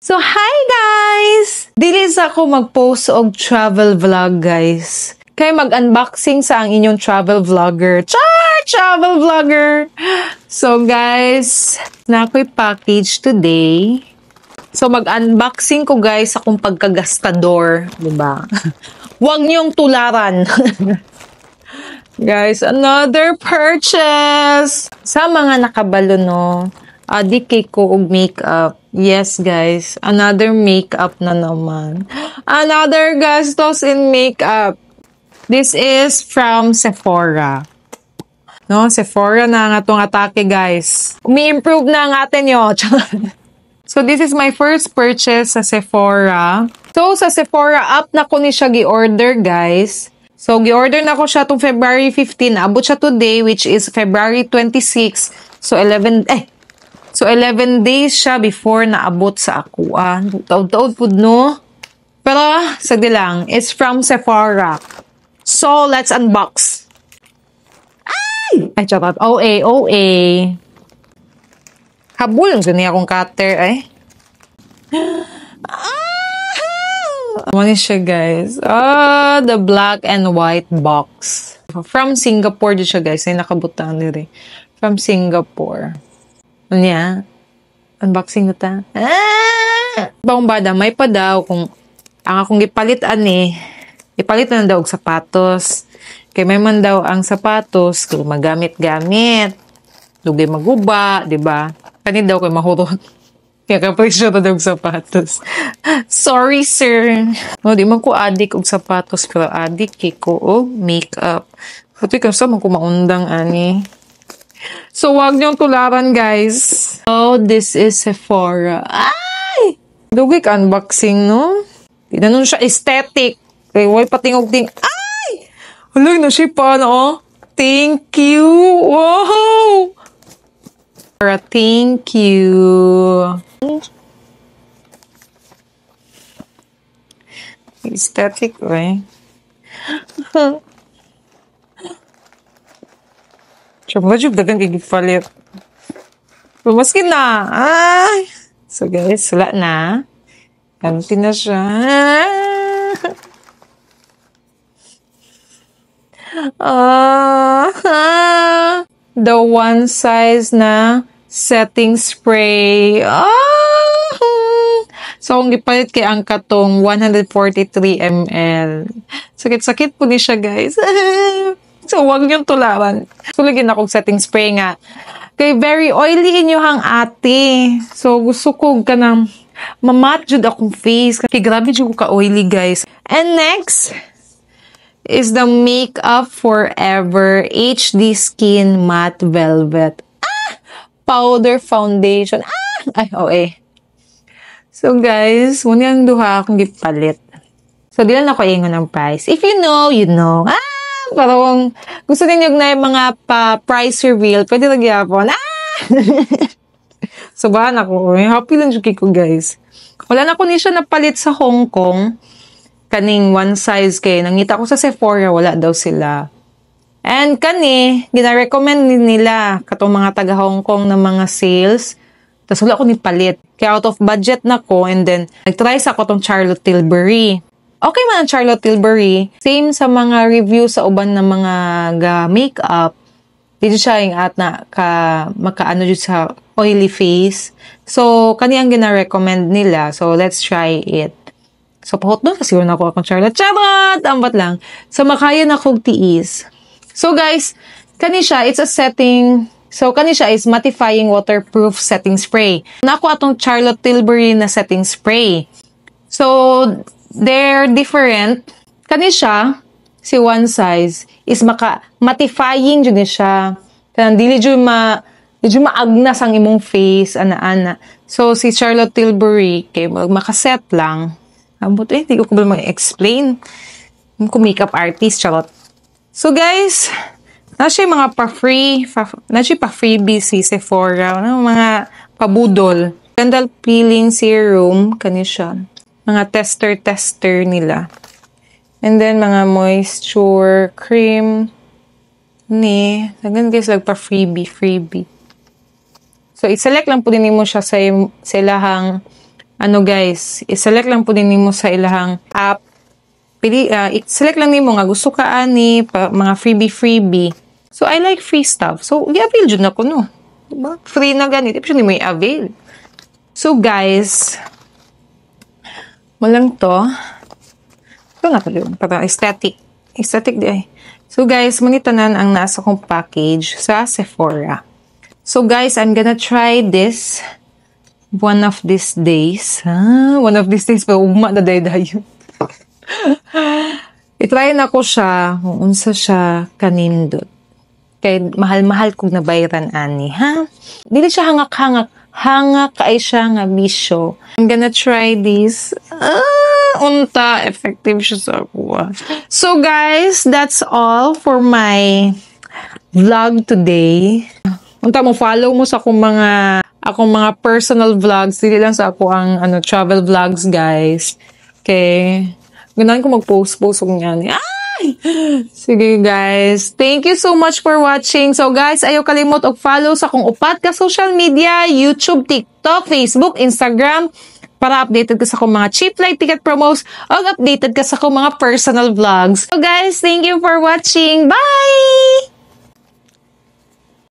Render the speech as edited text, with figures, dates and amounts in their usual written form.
So, hi guys! Dili sa ako mag-post og travel vlog, guys. Kaya mag-unboxing sa ang inyong travel vlogger. Travel vlogger! So, guys, na ako'y package today. So, mag-unboxing ko, guys, akong pagkagastador. Diba? Huwag niyong tularan. Guys, another purchase! Sa mga nakabalo, no? Di kay ko og makeup. Yes, guys. Another makeup na naman. Another gastos in makeup. This is from Sephora. No, Sephora na nga itong atake, guys. Umi-improve na ang atin yun. So, this is my first purchase sa Sephora. So, sa Sephora app na ko ni siya gi-order, guys. So, gi-order na ko siya itong February 15. Abot siya today, which is February 26. So, 11 days siya before naabot sa ako. Taod-taod po, no? Pero, sagdi lang. It's from Sephora. So, let's unbox. Ay, charot. OA. Habol. Ganyan akong cutter, ay. Ano siya, guys? The black and white box. From Singapore din siya, guys. Ay, nakabutan nila. From Singapore. Ano niya? Unboxing na ta. Bang bada, may pa daw kung ang akong ipalitan ipalit na daw og sapatos. Kay may man daw ang sapatos kung magamit-gamit. Dugay maguba, di ba? Kani daw kay mahurot. Kaya kapresyo na daw og sapatos. Sorry, sir. No, di man ko adik og sapatos, pero adik kay ko og makeup. Pati kasi man ko maundang ani. So, wag niyong tularan, guys. Oh, this is Sephora. Ay! Dugay ka unboxing, no? Di na nun siya aesthetic. Kaya way patingog-ting. Ay! Halay na siya pa, no? Thank you! Wow! Thank you. Aesthetic, right? Siyempre, dagang gigipalit. Pumaskin na. Ay! So, guys, wala na. Ganti na siya. The one size na setting spray. So, kung gipalit kay ang katong 143 ml. Sakit-sakit po ni siya, guys. So, huwag niyong tularan. So, lagyan akong setting spray nga. Kay very oily inyohang ate. So, gusto ko ka nang mamat jud akong face. Kay grabe jud ko ka-oily, guys. And next is the Makeup Forever HD Skin Matte Velvet. Powder Foundation. Ay, OA. So, guys, muna yung duha akong gipalit. So, di lang ako ingon ng price. If you know, you know. Parang gusto ninyo na yung mga price reveal, pwede nagyapon. So, bahan ako. Happy lang siya ko, guys. Wala na ko ni siya napalit sa Hong Kong. Kaning one size kay. Nangita ko sa Sephora, wala daw sila. And gina-recommend nila katong mga taga Hong Kong na mga sales. Tapos wala ko ni palit. Kaya out of budget na ko. And then, nag-try sa ko tong Charlotte Tilbury. Okay man ang Charlotte Tilbury. Same sa mga review sa uban ng mga makeup. Dito siya yung makaano dito sa oily face. So, kaniyang gina-recommend nila. So, let's try it. So, pahot doon kasi yun ako akong Charlotte. Charot! Ambat lang. So, makaya na kong tiis. So, guys, kani siya, it's a setting. So, kani siya is mattifying waterproof setting spray. Naku atong Charlotte Tilbury na setting spray. So, they're different. Kani siya, si one size, is mattifying dyan siya. Kanang dili dyan maagnas ang imong face, ana-ana. So, si Charlotte Tilbury, kay makaset lang. Abot hindi ko ba mag-explain. Kung makeup artist, charot. So, guys, nasa yung mga pa-freebie si Sephora. Mga pabudol. Candle peeling serum, kani siya. Mga tester nila. And then, mga moisture cream. Hanggang guys, freebie. So, i-select lang po din mo siya sa ilahang ano guys, i-select lang po din nimo sa ilahang app. I-select lang nimo nga gusto ka ani mga freebie. So I like free stuff. So i-avail jud na ko no. Diba? Free na ganito, di mo i-avail. So guys, walang to. Ito na to yun. Para aesthetic. Aesthetic di ay. So guys, manitanan ang nasa kong package sa Sephora. So guys, I'm gonna try this one of these days. One of these days pa ugma na dayo. I-try na ko siya kung unsa siya kanindot. Kay mahal-mahal kong nabayran ani, ha? Dili siya hangak-hangak. Hangak kay siya nga bisyo. I'm gonna try this. Unta, effective siya sa ako. So guys, that's all for my vlog today. Unta mo follow mo sa akong mga personal vlogs, dili lang sa ako ang travel vlogs, guys. Okay. Ganahan ko mag-post og niyan. Ay! Sige guys, thank you so much for watching. So guys, ayaw kalimot og follow sa akong upat ka social media, YouTube, TikTok, Facebook, Instagram, para updated ka sa akong mga cheap flight ticket promos o updated ka sa akong mga personal vlogs. So guys, thank you for watching. Bye!